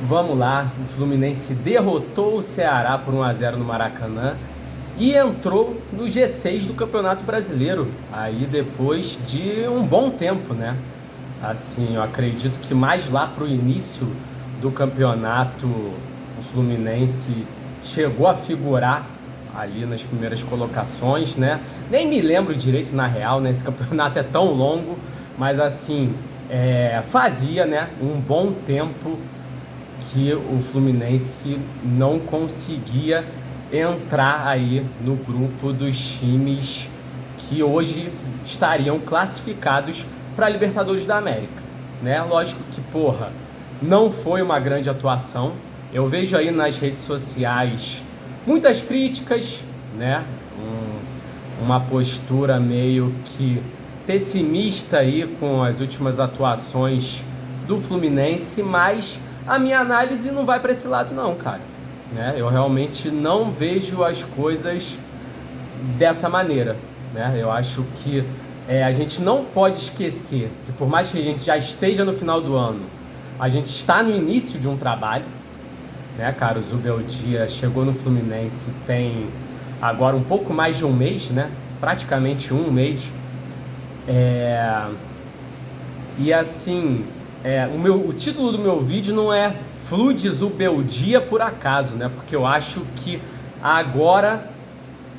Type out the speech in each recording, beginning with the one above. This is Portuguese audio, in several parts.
Vamos lá, o Fluminense derrotou o Ceará por 1-0 no Maracanã e entrou no G6 do Campeonato Brasileiro, aí depois de um bom tempo, né? Assim, eu acredito que mais lá para o início do campeonato o Fluminense chegou a figurar ali nas primeiras colocações, né? Nem me lembro direito na real, né? Esse campeonato é tão longo, mas assim, fazia, né, um bom tempo que o Fluminense não conseguia entrar aí no grupo dos times que hoje estariam classificados para a Libertadores da América, né? Lógico que, porra, não foi uma grande atuação. Eu vejo aí nas redes sociais muitas críticas, né? Uma postura meio que pessimista aí com as últimas atuações do Fluminense, mas a minha análise não vai para esse lado não, cara, né? Eu realmente não vejo as coisas dessa maneira, né? Eu acho que a gente não pode esquecer que por mais que a gente já esteja no final do ano, a gente está no início de um trabalho, né, cara? O Zubeldia chegou no Fluminense tem agora um pouco mais de um mês, né? Praticamente um mês. E assim, o título do meu vídeo não é Flude Zubeldia por acaso, né? Porque eu acho que agora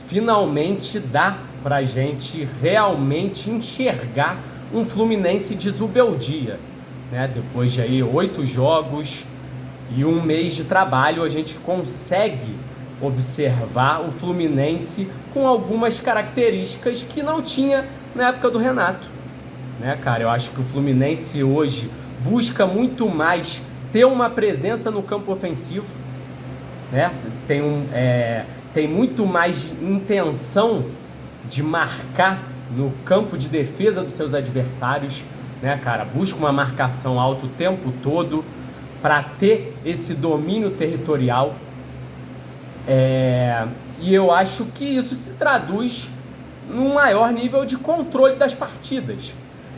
finalmente dá pra gente realmente enxergar um Fluminense de Zubeldia, né? Depois de aí 8 jogos e um mês de trabalho, a gente consegue observar o Fluminense com algumas características que não tinha na época do Renato, né, cara? Eu acho que o Fluminense hoje busca muito mais ter uma presença no campo ofensivo, né? Tem muito mais intenção de marcar no campo de defesa dos seus adversários, né, cara? Busca uma marcação alta o tempo todo para ter esse domínio territorial. E eu acho que isso se traduz num maior nível de controle das partidas.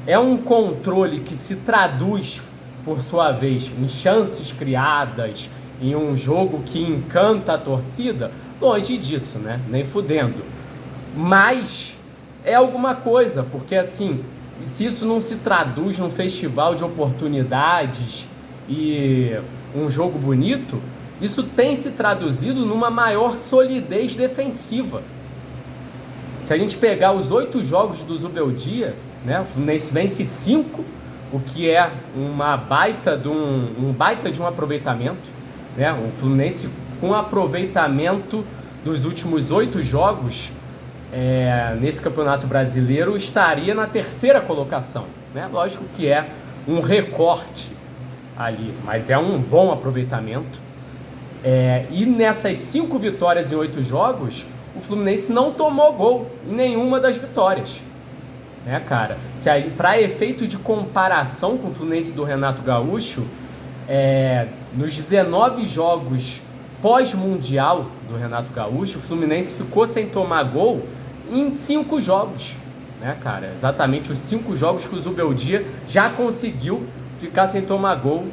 É um controle que se traduz, por sua vez, em chances criadas, em um jogo que encanta a torcida? Longe disso, né? Nem fudendo. Mas é alguma coisa, porque assim, se isso não se traduz num festival de oportunidades e um jogo bonito, isso tem se traduzido numa maior solidez defensiva. Se a gente pegar os 8 jogos do Zubeldia, né, o Fluminense vence 5, o que é um baita de um aproveitamento, né? O Fluminense com aproveitamento dos últimos 8 jogos nesse Campeonato Brasileiro estaria na 3ª colocação, né? Lógico que é um recorte ali, mas é um bom aproveitamento. E nessas 5 vitórias em 8 jogos, o Fluminense não tomou gol em nenhuma das vitórias, né, cara? Para efeito de comparação com o Fluminense do Renato Gaúcho, nos 19 jogos pós-mundial do Renato Gaúcho, o Fluminense ficou sem tomar gol em 5 jogos, né, cara? Exatamente os 5 jogos que o Zubeldia já conseguiu ficar sem tomar gol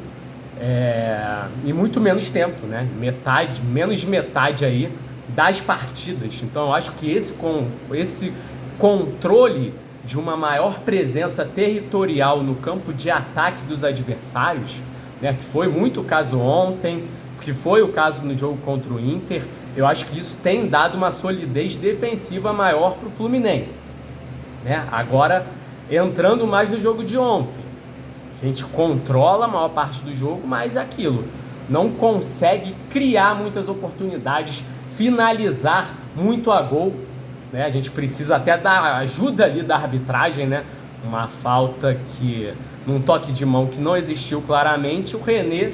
em muito menos tempo, né? Menos de metade aí das partidas. Então eu acho que esse controle de uma maior presença territorial no campo de ataque dos adversários, né, que foi muito o caso ontem, que foi o caso no jogo contra o Inter, eu acho que isso tem dado uma solidez defensiva maior para o Fluminense, né? Agora, entrando mais no jogo de ontem, a gente controla a maior parte do jogo, mas é aquilo, não consegue criar muitas oportunidades, finalizar muito a gol, né? A gente precisa até da ajuda ali da arbitragem, né? Uma falta que, num toque de mão que não existiu claramente, o René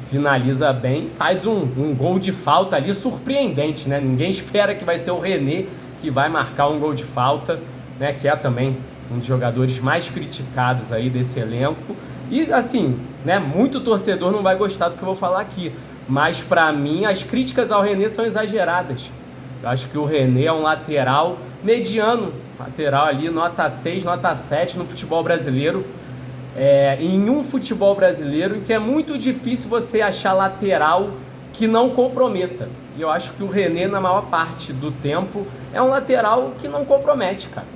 finaliza bem, faz um gol de falta ali surpreendente, né? Ninguém espera que vai ser o René que vai marcar um gol de falta, né? Que é também um dos jogadores mais criticados aí desse elenco. E assim, né? Muito torcedor não vai gostar do que eu vou falar aqui, mas para mim as críticas ao René são exageradas. Eu acho que o René é um lateral mediano, lateral ali, nota 6, nota 7 no futebol brasileiro. em um futebol brasileiro em que é muito difícil você achar lateral que não comprometa. E eu acho que o René, na maior parte do tempo, é um lateral que não compromete, cara.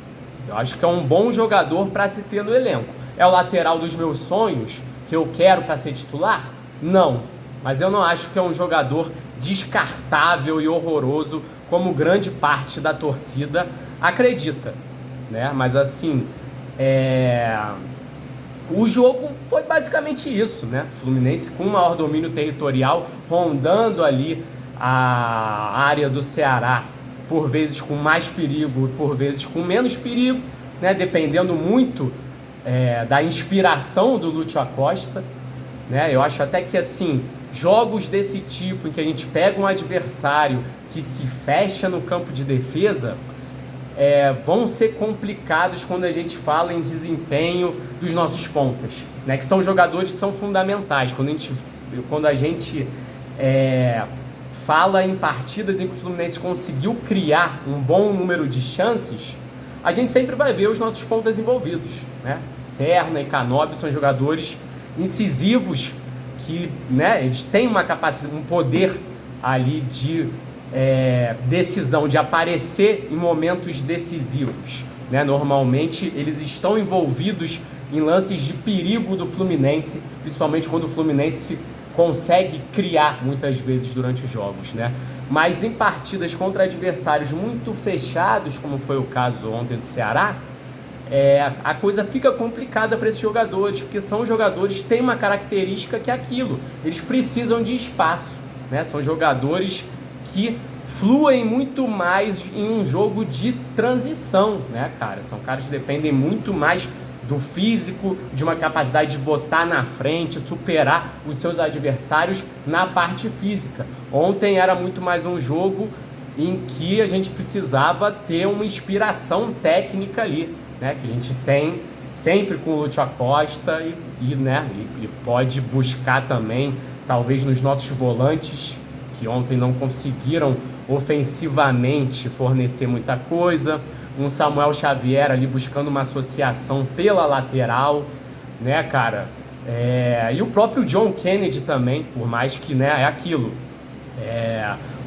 Eu acho que é um bom jogador para se ter no elenco. É o lateral dos meus sonhos, que eu quero para ser titular? Não. Mas eu não acho que é um jogador descartável e horroroso, como grande parte da torcida acredita, né? Mas assim, o jogo foi basicamente isso, né? Fluminense com maior domínio territorial, rondando ali a área do Ceará, por vezes com mais perigo, por vezes com menos perigo, né? Dependendo muito da inspiração do Lúcio Acosta, né? Eu acho até que assim, jogos desse tipo em que a gente pega um adversário que se fecha no campo de defesa, vão ser complicados quando a gente fala em desempenho dos nossos pontas, né? Que são jogadores que são fundamentais. Quando a gente fala em partidas em que o Fluminense conseguiu criar um bom número de chances, a gente sempre vai ver os nossos pontas envolvidos, né? Serna e Canóbio são jogadores incisivos que, né, eles têm uma capacidade, um poder ali de decisão, de aparecer em momentos decisivos, né? Normalmente eles estão envolvidos em lances de perigo do Fluminense, principalmente quando o Fluminense consegue criar muitas vezes durante os jogos, né? Mas em partidas contra adversários muito fechados, como foi o caso ontem do Ceará, a coisa fica complicada para esses jogadores, porque são jogadores que têm uma característica que é aquilo, eles precisam de espaço, né? São jogadores que fluem muito mais em um jogo de transição, né, cara? São caras que dependem muito mais do físico, de uma capacidade de botar na frente, superar os seus adversários na parte física. Ontem era muito mais um jogo em que a gente precisava ter uma inspiração técnica ali, né? Que a gente tem sempre com o Lúcio Acosta e pode buscar também, talvez nos nossos volantes, que ontem não conseguiram ofensivamente fornecer muita coisa, um Samuel Xavier ali buscando uma associação pela lateral, né, cara? E o próprio John Kennedy também, por mais que, né, é aquilo.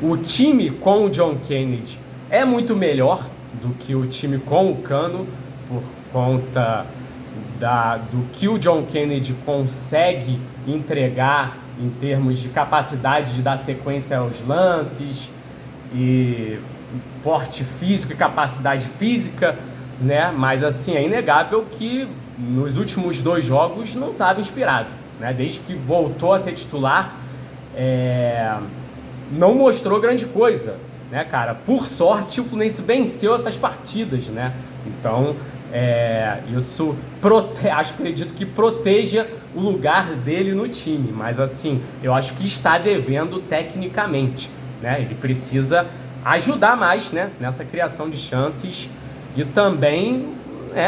O time com o John Kennedy é muito melhor do que o time com o Cano, por conta do que o John Kennedy consegue entregar em termos de capacidade de dar sequência aos lances e porte físico e capacidade física, né? Mas assim, é inegável que nos últimos 2 jogos não estava inspirado, né? Desde que voltou a ser titular, não mostrou grande coisa, né, cara? Por sorte, o Fluminense venceu essas partidas, né? Então, isso acredito que proteja o lugar dele no time, mas assim, eu acho que está devendo tecnicamente, né? Ele precisa ajudar mais, né, nessa criação de chances e também,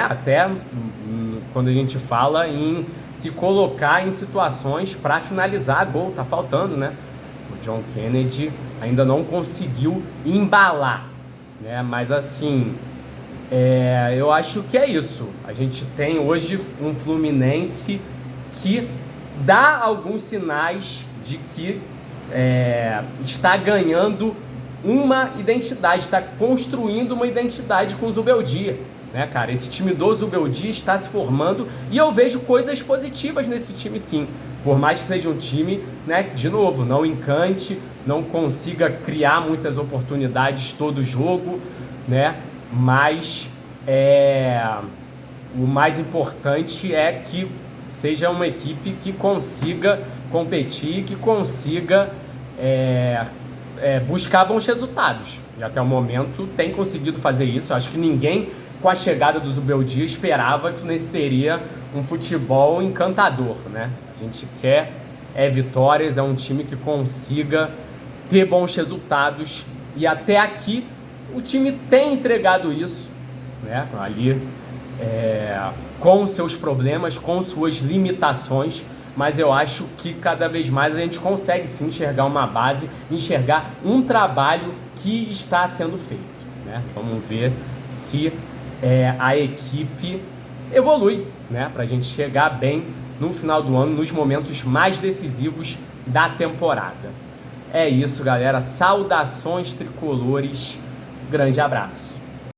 até quando a gente fala em se colocar em situações para finalizar gol, tá faltando, né? O John Kennedy ainda não conseguiu embalar, né? Mas assim, eu acho que é isso. A gente tem hoje um Fluminense que dá alguns sinais de que está ganhando uma identidade, está construindo uma identidade com o Zubeldia, né, cara? Esse time do Zubeldia está se formando e eu vejo coisas positivas nesse time, sim. Por mais que seja um time, né, de novo, não encante, não consiga criar muitas oportunidades todo jogo, né? Mas o mais importante é que seja uma equipe que consiga competir, que consiga buscar bons resultados. E até o momento tem conseguido fazer isso. Eu acho que ninguém, com a chegada do Zubeldia, esperava que o Fluminense teria um futebol encantador, né? A gente quer vitórias, é um time que consiga ter bons resultados. E até aqui o time tem entregado isso, né? Ali com seus problemas, com suas limitações, mas eu acho que cada vez mais a gente consegue sim enxergar uma base, enxergar um trabalho que está sendo feito, né? Vamos ver se a equipe evolui, né? Para a gente chegar bem no final do ano, nos momentos mais decisivos da temporada. É isso, galera. Saudações tricolores. Grande abraço.